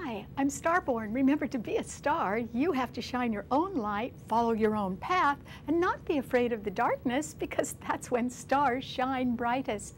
Hi, I'm Starborn. Remember, to be a star, you have to shine your own light, follow your own path, and not be afraid of the darkness, because that's when stars shine brightest.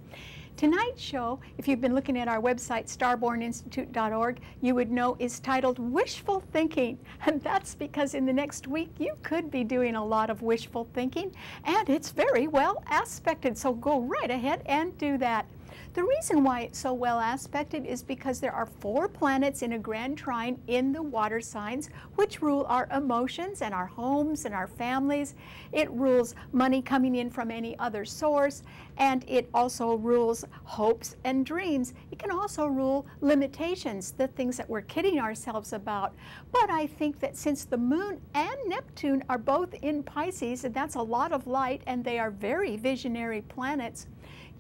Tonight's show, if you've been looking at our website, starborninstitute.org, you would know is titled Wishful Thinking. And that's because in the next week, you could be doing a lot of wishful thinking, and it's very well aspected, so go right ahead and do that. The reason why it's so well aspected is because there are 4 planets in a grand trine in the water signs, which rule our emotions and our homes and our families. It rules money coming in from any other source, and it also rules hopes and dreams. It can also rule limitations, the things that we're kidding ourselves about. But I think that since the moon and Neptune are both in Pisces, and that's a lot of light, and they are very visionary planets,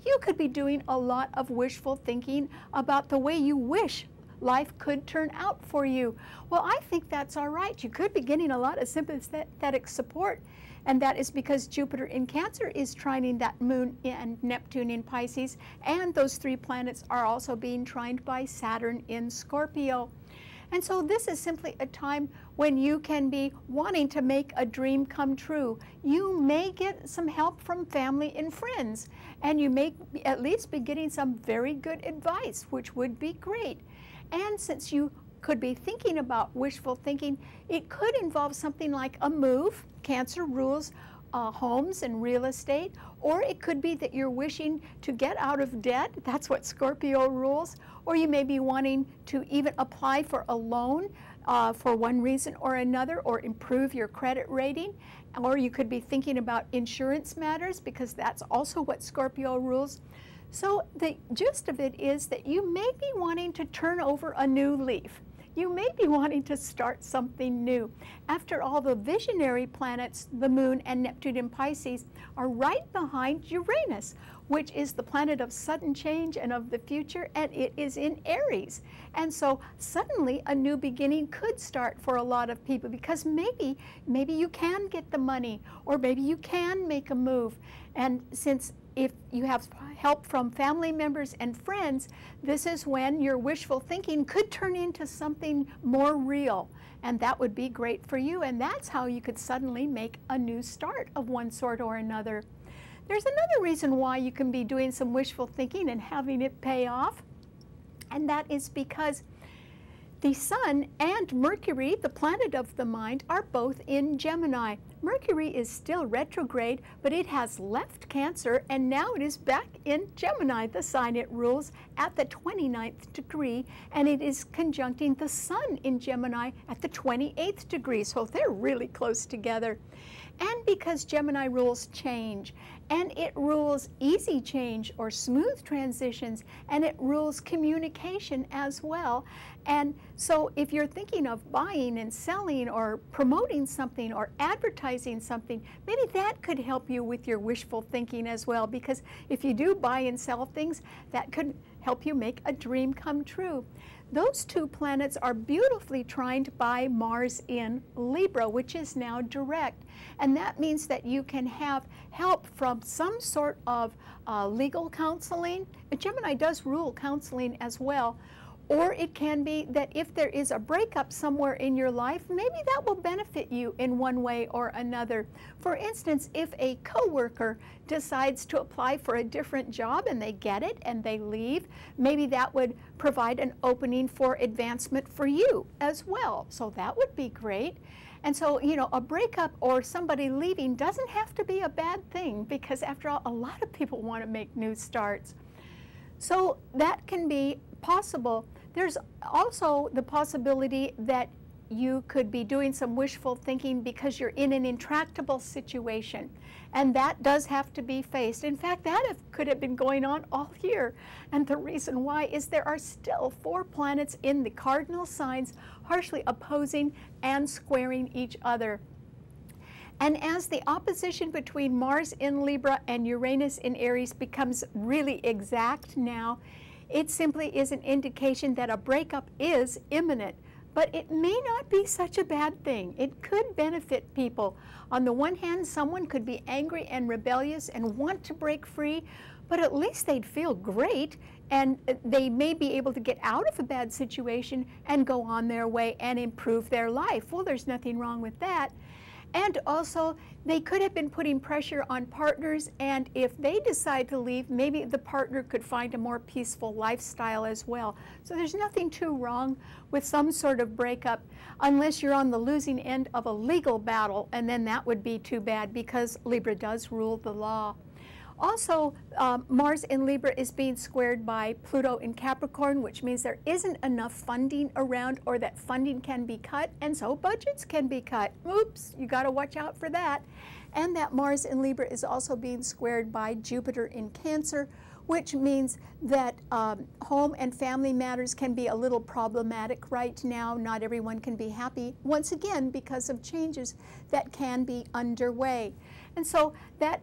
you could be doing a lot of wishful thinking about the way you wish life could turn out for you. Well, I think that's all right. You could be getting a lot of sympathetic support, and that is because Jupiter in Cancer is trining that moon and Neptune in Pisces, and those 3 planets are also being trined by Saturn in Scorpio. And so this is simply a time when you can be wanting to make a dream come true. You may get some help from family and friends, and you may at least be getting some very good advice, which would be great. And since you could be thinking about wishful thinking, it could involve something like a move. Cancer rules homes and real estate, or it could be that you're wishing to get out of debt. That's what Scorpio rules. Or you may be wanting to even apply for a loan for one reason or another, or improve your credit rating. Or you could be thinking about insurance matters, because that's also what Scorpio rules. So the gist of it is that you may be wanting to turn over a new leaf. You may be wanting to start something new. After all, the visionary planets, the moon and Neptune in Pisces, are right behind Uranus, which is the planet of sudden change and of the future, and it is in Aries. And so suddenly a new beginning could start for a lot of people, because maybe you can get the money, or maybe you can make a move. And since if you have help from family members and friends, this is when your wishful thinking could turn into something more real. And that would be great for you. And that's how you could suddenly make a new start of one sort or another. There's another reason why you can be doing some wishful thinking and having it pay off. And that is because the Sun and Mercury, the planet of the mind, are both in Gemini. Mercury is still retrograde, but it has left Cancer, and now it is back in Gemini, the sign it rules, at the 29th degree, and it is conjuncting the Sun in Gemini at the 28th degree, so they're really close together. And because Gemini rules change, and it rules easy change or smooth transitions, and it rules communication as well. And so if you're thinking of buying and selling or promoting something or advertising something, maybe that could help you with your wishful thinking as well, because if you do buy and sell things, that could help you make a dream come true. Those 2 planets are beautifully trined by Mars in Libra, which is now direct. And that means that you can have help from some sort of legal counseling. Gemini does rule counseling as well. Or it can be that if there is a breakup somewhere in your life, maybe that will benefit you in one way or another. For instance, if a coworker decides to apply for a different job and they get it and they leave, maybe that would provide an opening for advancement for you as well. So that would be great. And so, you know, a breakup or somebody leaving doesn't have to be a bad thing, because after all, a lot of people want to make new starts. So that can be possible. There's also the possibility that you could be doing some wishful thinking because you're in an intractable situation, and that does have to be faced. In fact, that could have been going on all year, and the reason why is there are still 4 planets in the cardinal signs harshly opposing and squaring each other. And as the opposition between Mars in Libra and Uranus in Aries becomes really exact now, it simply is an indication that a breakup is imminent. But it may not be such a bad thing. It could benefit people. On the one hand, someone could be angry and rebellious and want to break free, but at least they'd feel great, and they may be able to get out of a bad situation and go on their way and improve their life. Well, there's nothing wrong with that. And also, they could have been putting pressure on partners, and if they decide to leave, maybe the partner could find a more peaceful lifestyle as well. So there's nothing too wrong with some sort of breakup, unless you're on the losing end of a legal battle, and then that would be too bad, because Libra does rule the law. Also, Mars in Libra is being squared by Pluto in Capricorn, which means there isn't enough funding around, or that funding can be cut, and so budgets can be cut. Oops, you got to watch out for that. And that Mars in Libra is also being squared by Jupiter in Cancer, which means that home and family matters can be a little problematic right now. Not everyone can be happy, once again, because of changes that can be underway. And so that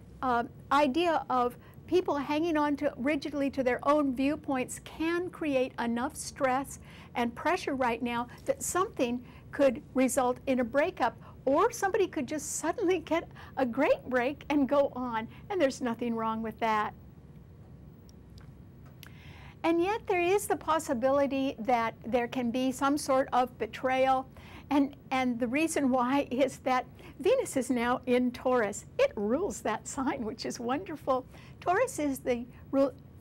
idea of people hanging on to rigidly to their own viewpoints can create enough stress and pressure right now that something could result in a breakup, or somebody could just suddenly get a great break and go on, and there's nothing wrong with that. And yet there is the possibility that there can be some sort of betrayal, and the reason why is that Venus is now in Taurus. It rules that sign, which is wonderful. Taurus is the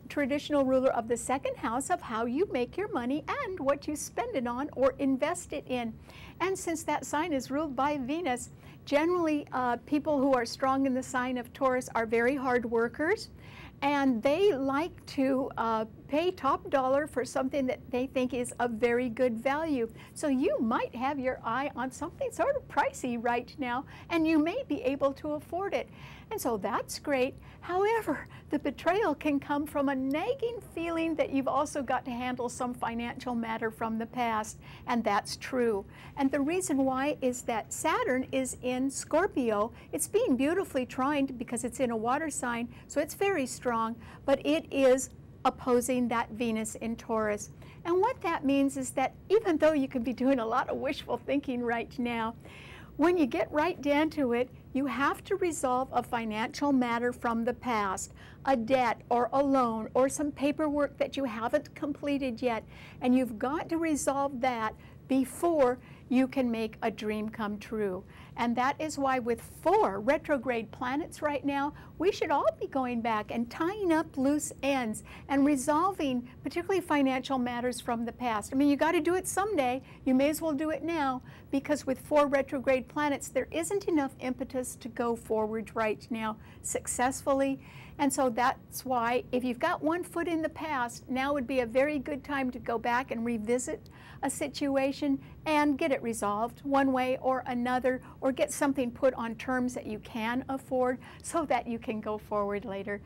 traditional ruler of the second house of how you make your money and what you spend it on or invest it in. And since that sign is ruled by Venus, generally people who are strong in the sign of Taurus are very hard workers, and they like to pay top dollar for something that they think is of very good value. So you might have your eye on something sort of pricey right now, and you may be able to afford it. And so that's great. However, the betrayal can come from a nagging feeling that you've also got to handle some financial matter from the past, and that's true. And the reason why is that Saturn is in Scorpio. It's being beautifully trined because it's in a water sign, so it's very strong, but it is opposing that Venus in Taurus. And what that means is that even though you can be doing a lot of wishful thinking right now, when you get right down to it, you have to resolve a financial matter from the past, a debt or a loan or some paperwork that you haven't completed yet, and you've got to resolve that before you can make a dream come true. And that is why with 4 retrograde planets right now, we should all be going back and tying up loose ends and resolving particularly financial matters from the past. I mean, you got to do it someday. You may as well do it now, because with 4 retrograde planets, there isn't enough impetus to go forward right now successfully. And so that's why if you've got one foot in the past, now would be a very good time to go back and revisit a situation and get it resolved one way or another, or get something put on terms that you can afford so that you can go forward later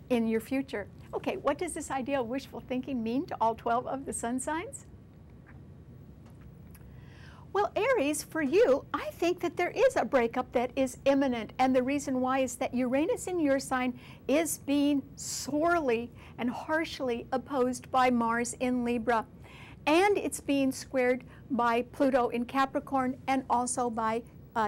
in your future. Okay, what does this idea of wishful thinking mean to all 12 of the sun signs? Well, Aries, for you, I think that there is a breakup that is imminent, and the reason why is that Uranus in your sign is being sorely and harshly opposed by Mars in Libra, and it's being squared by Pluto in Capricorn and also by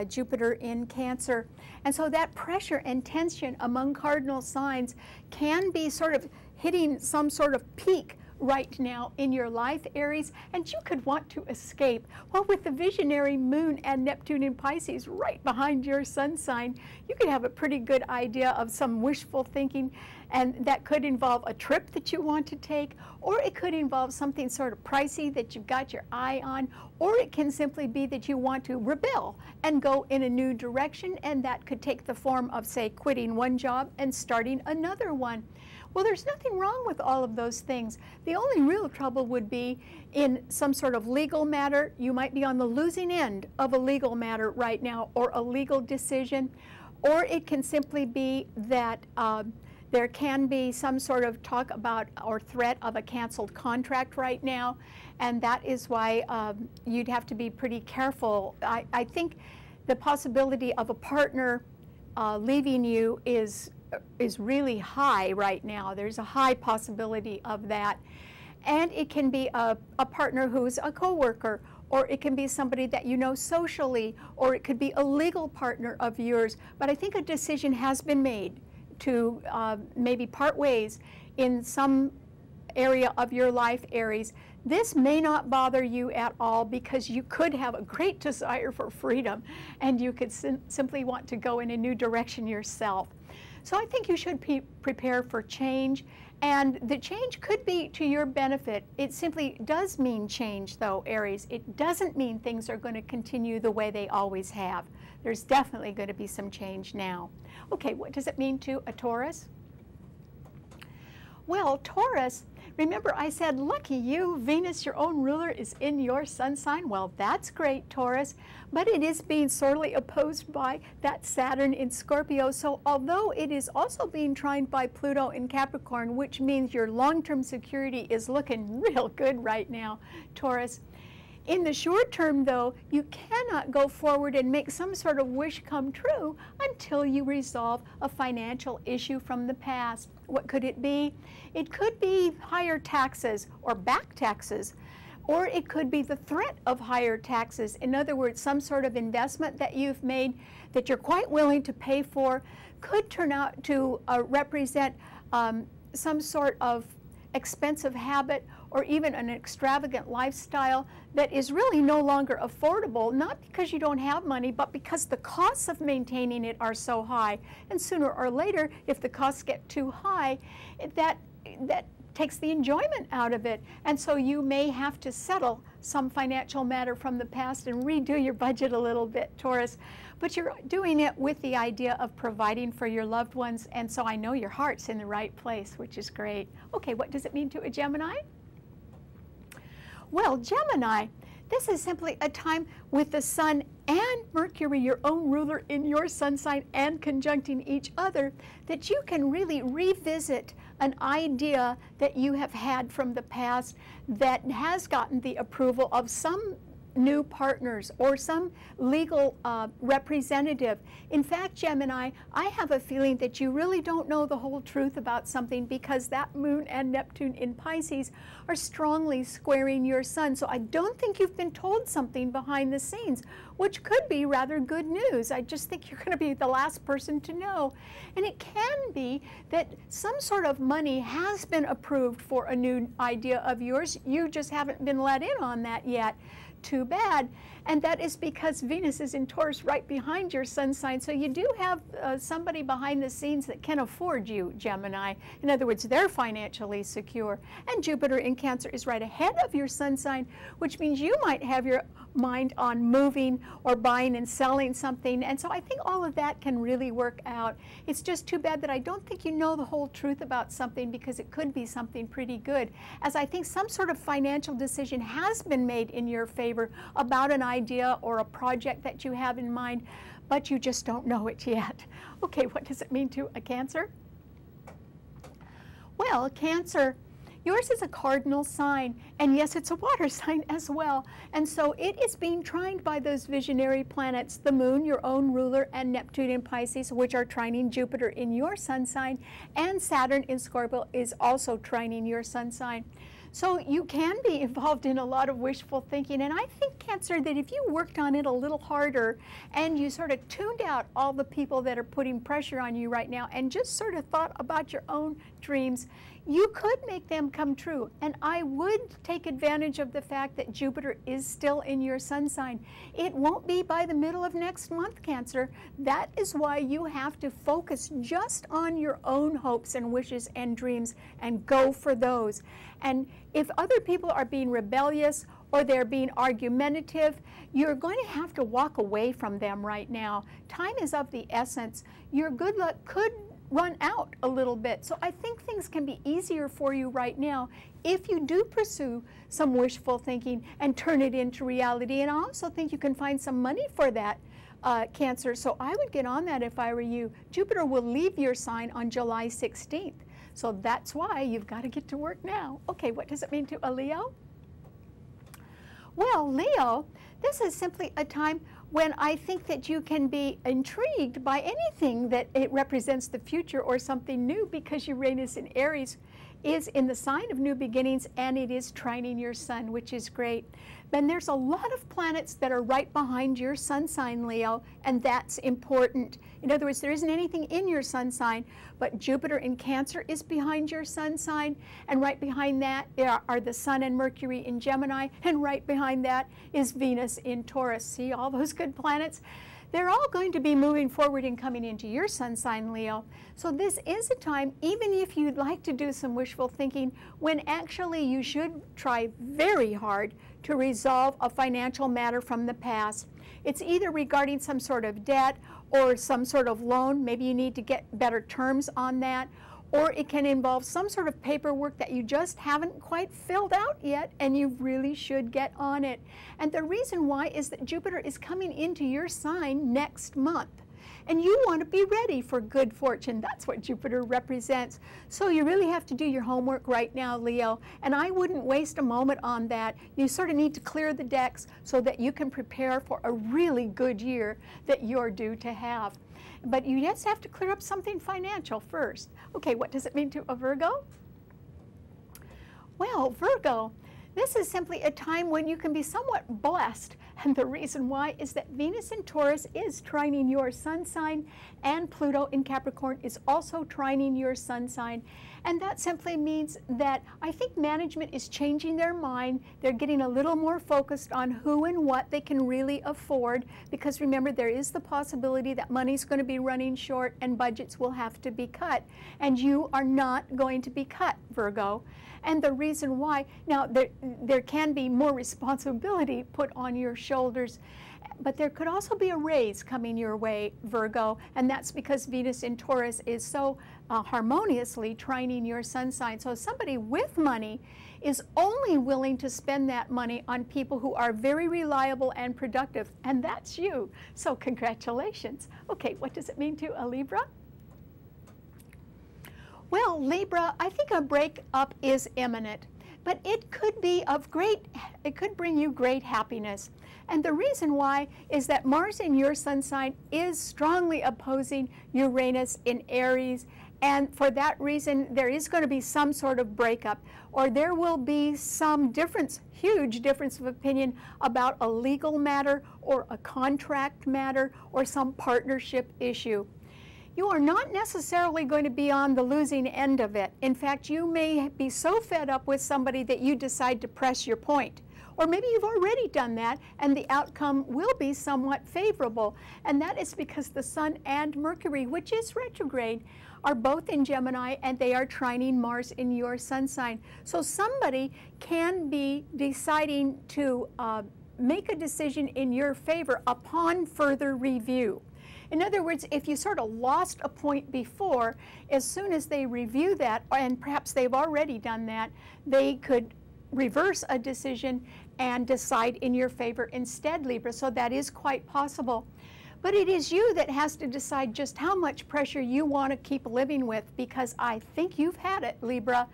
Jupiter in Cancer. And so that pressure and tension among cardinal signs can be sort of hitting some sort of peak right now in your life, Aries, and you could want to escape. Well, with the visionary moon and Neptune in Pisces right behind your sun sign, you could have a pretty good idea of some wishful thinking, and that could involve a trip that you want to take, or it could involve something sort of pricey that you've got your eye on, or it can simply be that you want to rebel and go in a new direction, and that could take the form of, say, quitting one job and starting another one. Well, there's nothing wrong with all of those things. The only real trouble would be in some sort of legal matter. You might be on the losing end of a legal matter right now, or a legal decision, or it can simply be that there can be some sort of talk about or threat of a canceled contract right now, and that is why you'd have to be pretty careful. I think the possibility of a partner leaving you is really high right now. There's a high possibility of that. And it can be a partner who's a coworker, or it can be somebody that you know socially, or it could be a legal partner of yours. But I think a decision has been made. to maybe part ways in some area of your life, Aries, this may not bother you at all because you could have a great desire for freedom and you could simply want to go in a new direction yourself. So I think you should prepare for change, and the change could be to your benefit. It simply does mean change though, Aries. It doesn't mean things are going to continue the way they always have. There's definitely going to be some change now. Okay, what does it mean to a Taurus? Well, Taurus, remember I said, lucky you, Venus, your own ruler, is in your sun sign. Well, that's great, Taurus, but it is being sorely opposed by that Saturn in Scorpio. So although it is also being trined by Pluto in Capricorn, which means your long-term security is looking real good right now, Taurus, in the short term, though, you cannot go forward and make some sort of wish come true until you resolve a financial issue from the past. What could it be? It could be higher taxes or back taxes, or it could be the threat of higher taxes. In other words, some sort of investment that you've made that you're quite willing to pay for could turn out to represent some sort of expensive habit or even an extravagant lifestyle that is really no longer affordable, not because you don't have money, but because the costs of maintaining it are so high. And sooner or later, if the costs get too high, that takes the enjoyment out of it. And so you may have to settle some financial matter from the past and redo your budget a little bit, Taurus. But you're doing it with the idea of providing for your loved ones. And so I know your heart's in the right place, which is great. Okay, what does it mean to a Gemini? Well, Gemini, this is simply a time with the Sun and Mercury, your own ruler, in your sun sign and conjuncting each other, that you can really revisit an idea that you have had from the past that has gotten the approval of some new partners or some legal representative. In fact, Gemini, I have a feeling that you really don't know the whole truth about something because that Moon and Neptune in Pisces are strongly squaring your Sun. So I don't think you've been told something behind the scenes, which could be rather good news. I just think you're going to be the last person to know. And it can be that some sort of money has been approved for a new idea of yours. You just haven't been let in on that yet. Too bad. And that is because Venus is in Taurus right behind your sun sign. So you do have somebody behind the scenes that can afford you, Gemini. In other words, they're financially secure. And Jupiter in Cancer is right ahead of your sun sign, which means you might have your mind on moving or buying and selling something. And so I think all of that can really work out. It's just too bad that I don't think you know the whole truth about something, because it could be something pretty good, as I think some sort of financial decision has been made in your favor about an idea or a project that you have in mind, but you just don't know it yet. Okay, what does it mean to a Cancer? Well, Cancer, yours is a cardinal sign, and yes, it's a water sign as well. And so it is being trined by those visionary planets, the Moon, your own ruler, and Neptune in Pisces, which are trining Jupiter in your sun sign, and Saturn in Scorpio is also trining your sun sign. So you can be involved in a lot of wishful thinking, and I think, Cancer, that if you worked on it a little harder and you sort of tuned out all the people that are putting pressure on you right now and just sort of thought about your own dreams, you could make them come true. And I would take advantage of the fact that Jupiter is still in your sun sign. It won't be by the middle of next month, Cancer. That is why you have to focus just on your own hopes and wishes and dreams and go for those. And if other people are being rebellious or they're being argumentative, you're going to have to walk away from them right now. Time is of the essence. Your good luck could run out a little bit. So I think things can be easier for you right now if you do pursue some wishful thinking and turn it into reality. And I also think you can find some money for that, Cancer. So I would get on that if I were you. Jupiter will leave your sign on July 16th. So that's why you've got to get to work now. Okay, what does it mean to a Leo? Well, Leo, this is simply a time when I think that you can be intrigued by anything that it represents the future or something new, because Uranus in Aries is in the sign of new beginnings, and it is trining your sun, which is great. Then there's a lot of planets that are right behind your sun sign, Leo, and that's important. In other words, there isn't anything in your sun sign, but Jupiter in Cancer is behind your sun sign, and right behind that are the Sun and Mercury in Gemini, and right behind that is Venus in Taurus. See all those good planets? They're all going to be moving forward and coming into your sun sign, Leo. So this is a time, even if you'd like to do some wishful thinking, when actually you should try very hard to resolve a financial matter from the past. It's either regarding some sort of debt or some sort of loan. Maybe you need to get better terms on that. Or it can involve some sort of paperwork that you just haven't quite filled out yet, and you really should get on it. And the reason why is that Jupiter is coming into your sign next month. And you want to be ready for good fortune. That's what Jupiter represents. So you really have to do your homework right now, Leo. And I wouldn't waste a moment on that. You sort of need to clear the decks so that you can prepare for a really good year that you're due to have. But you just have to clear up something financial first. Okay, what does it mean to a Virgo? Well, Virgo, this is simply a time when you can be somewhat blessed. And the reason why is that Venus in Taurus is trining your sun sign, and Pluto in Capricorn is also trining your sun sign. And that simply means that I think management is changing their mind. They're getting a little more focused on who and what they can really afford, because remember, there is the possibility that money's going to be running short and budgets will have to be cut. And you are not going to be cut, Virgo. And the reason why, now there can be more responsibility put on your shoulders, but there could also be a raise coming your way, Virgo, and that's because Venus in Taurus is so harmoniously trining your sun sign. So somebody with money is only willing to spend that money on people who are very reliable and productive, and that's you. So congratulations. Okay, what does it mean to a Libra? Well, Libra, I think a breakup is imminent, but it could be it could bring you great happiness. And the reason why is that Mars in your sun sign is strongly opposing Uranus in Aries, and for that reason, there is going to be some sort of breakup, or there will be some difference, huge difference of opinion about a legal matter or a contract matter or some partnership issue. You are not necessarily going to be on the losing end of it. In fact, you may be so fed up with somebody that you decide to press your point. Or maybe you've already done that and the outcome will be somewhat favorable. And that is because the Sun and Mercury, which is retrograde, are both in Gemini, and they are trining Mars in your sun sign. So somebody can be deciding to make a decision in your favor upon further review. In other words, if you sort of lost a point before, as soon as they review that, and perhaps they've already done that, they could reverse a decision and decide in your favor instead, Libra. So that is quite possible. But it is you that has to decide just how much pressure you want to keep living with, because I think you've had it, Libra.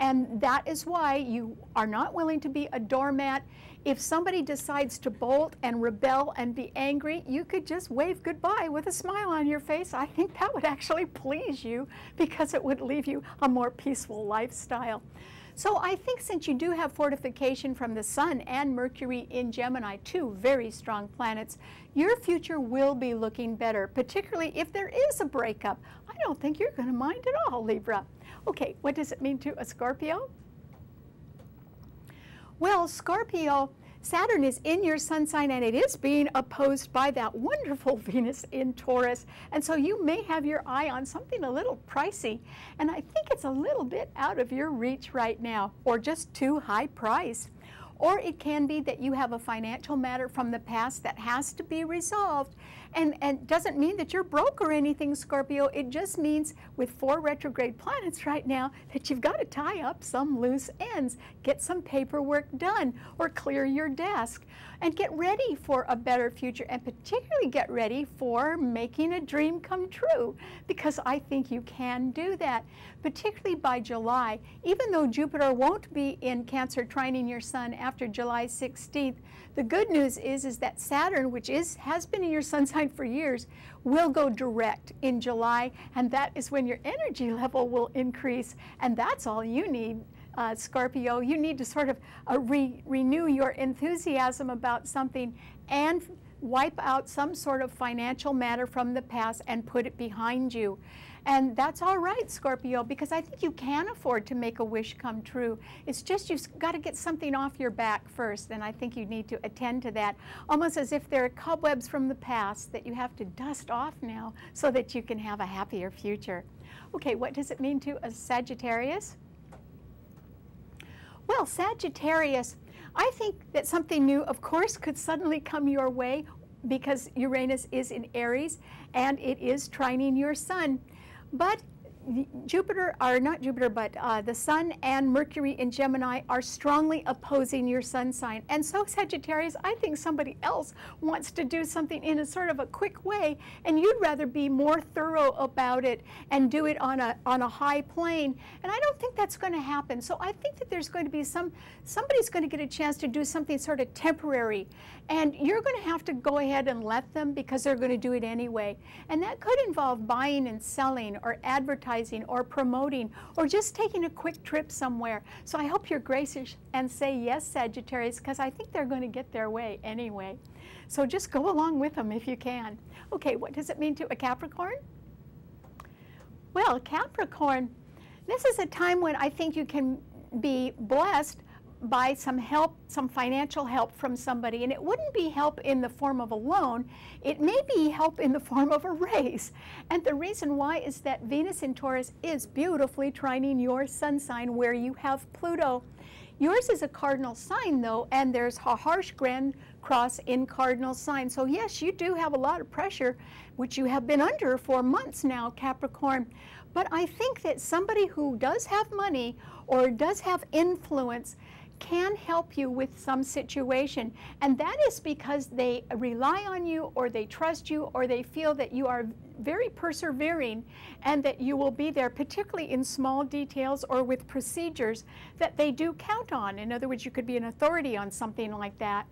And that is why you are not willing to be a doormat. If somebody decides to bolt and rebel and be angry, you could just wave goodbye with a smile on your face. I think that would actually please you, because it would leave you a more peaceful lifestyle. So I think since you do have fortification from the Sun and Mercury in Gemini, two very strong planets, your future will be looking better, particularly if there is a breakup. I don't think you're going to mind at all, Libra. Okay, what does it mean to a Scorpio? Well, Scorpio, Saturn is in your sun sign, and it is being opposed by that wonderful Venus in Taurus. And so you may have your eye on something a little pricey. And I think it's a little bit out of your reach right now, or just too high price. Or it can be that you have a financial matter from the past that has to be resolved. And doesn't mean that you're broke or anything, Scorpio. It just means with 4 retrograde planets right now that you've got to tie up some loose ends, get some paperwork done, or clear your desk, and get ready for a better future, and particularly get ready for making a dream come true, because I think you can do that, particularly by July. Even though Jupiter won't be in Cancer trining your sun after after July 16th. The good news is that Saturn, which has been in your sun sign for years, will go direct in July, and that is when your energy level will increase, and that's all you need. Scorpio, you need to sort of renew your enthusiasm about something and wipe out some sort of financial matter from the past and put it behind you. And that's all right, Scorpio, because I think you can afford to make a wish come true. It's just you've got to get something off your back first, and I think you need to attend to that, almost as if there are cobwebs from the past that you have to dust off now so that you can have a happier future. Okay, what does it mean to a Sagittarius? Well, Sagittarius, I think that something new, of course, could suddenly come your way because Uranus is in Aries and it is trining your sun. But Jupiter, or not Jupiter, but the Sun and Mercury in Gemini are strongly opposing your sun sign. And so, Sagittarius, I think somebody else wants to do something in a sort of a quick way, and you'd rather be more thorough about it and do it on a high plane. And I don't think that's going to happen. So I think that there's going to be somebody's going to get a chance to do something sort of temporary. And you're going to have to go ahead and let them because they're going to do it anyway. And that could involve buying and selling or advertising or promoting or just taking a quick trip somewhere. So I hope you're gracious and say yes, Sagittarius, because I think they're going to get their way anyway. So just go along with them if you can. Okay, what does it mean to a Capricorn? Well, Capricorn, this is a time when I think you can be blessed by some help, some financial help from somebody. And it wouldn't be help in the form of a loan. It may be help in the form of a raise. And the reason why is that Venus in Taurus is beautifully trining your sun sign where you have Pluto. Yours is a cardinal sign, though, and there's a harsh grand cross in cardinal sign. So yes, you do have a lot of pressure, which you have been under for months now, Capricorn. But I think that somebody who does have money or does have influence can help you with some situation, and that is because they rely on you or they trust you or they feel that you are very persevering and that you will be there, particularly in small details or with procedures that they do count on. In other words, you could be an authority on something like that.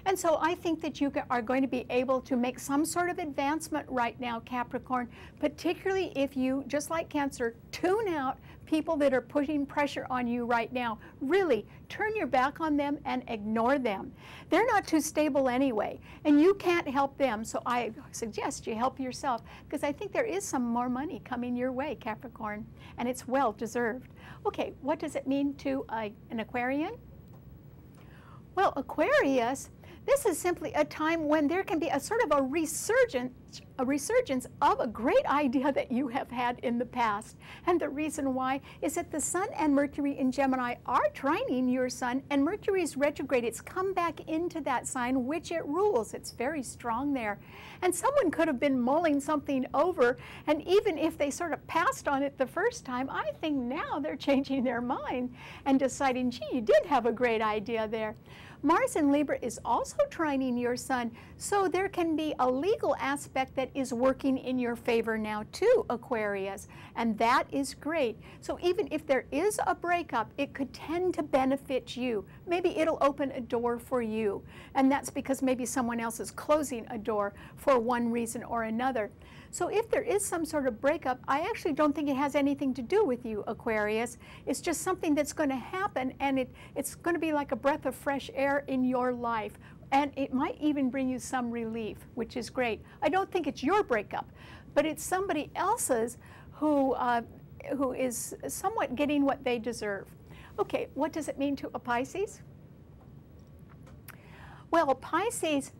And so I think that you are going to be able to make some sort of advancement right now, Capricorn, particularly if you, just like Cancer, tune out people that are putting pressure on you right now. Really, turn your back on them and ignore them. They're not too stable anyway, and you can't help them, so I suggest you help yourself, because I think there is some more money coming your way, Capricorn, and it's well deserved. Okay, what does it mean to an Aquarian? Well, Aquarius, this is simply a time when there can be a sort of a resurgence of a great idea that you have had in the past. And the reason why is that the Sun and Mercury in Gemini are trining your Sun, and Mercury is retrograde. It's come back into that sign which it rules. It's very strong there. And someone could have been mulling something over, and even if they sort of passed on it the first time, I think now they're changing their mind and deciding, gee, you did have a great idea there. Mars in Libra is also trining your Sun, so there can be a legal aspect that is working in your favor now too, Aquarius, and that is great. So even if there is a breakup, it could tend to benefit you. Maybe it'll open a door for you, and that's because maybe someone else is closing a door for one reason or another. So if there is some sort of breakup, I actually don't think it has anything to do with you, Aquarius. It's just something that's going to happen, and it's going to be like a breath of fresh air in your life. And it might even bring you some relief, which is great. I don't think it's your breakup, but it's somebody else's who is somewhat getting what they deserve. Okay, what does it mean to a Pisces? Well, Pisces,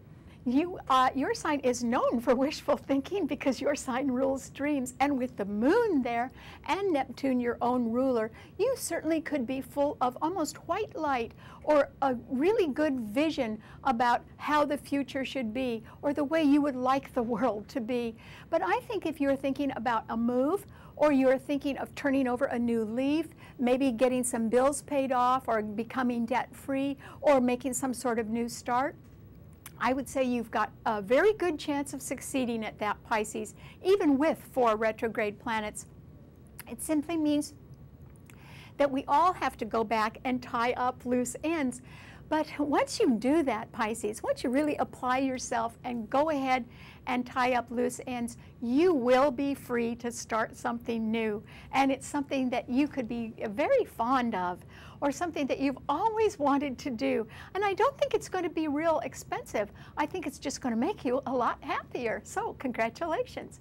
your sign is known for wishful thinking because your sign rules dreams, and with the moon there and Neptune, your own ruler, you certainly could be full of almost white light or a really good vision about how the future should be or the way you would like the world to be. But I think if you're thinking about a move, or you're thinking of turning over a new leaf, maybe getting some bills paid off or becoming debt-free or making some sort of new start, I would say you've got a very good chance of succeeding at that, Pisces, even with 4 retrograde planets. It simply means that we all have to go back and tie up loose ends. But once you do that, Pisces, once you really apply yourself and go ahead and tie up loose ends, you will be free to start something new. And it's something that you could be very fond of, or something that you've always wanted to do. And I don't think it's going to be real expensive. I think it's just going to make you a lot happier. So congratulations.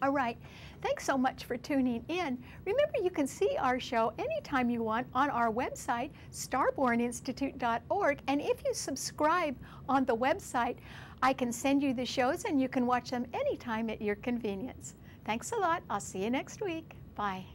All right. Thanks so much for tuning in. Remember, you can see our show anytime you want on our website, starborninstitute.org. And if you subscribe on the website, I can send you the shows and you can watch them anytime at your convenience. Thanks a lot. I'll see you next week. Bye.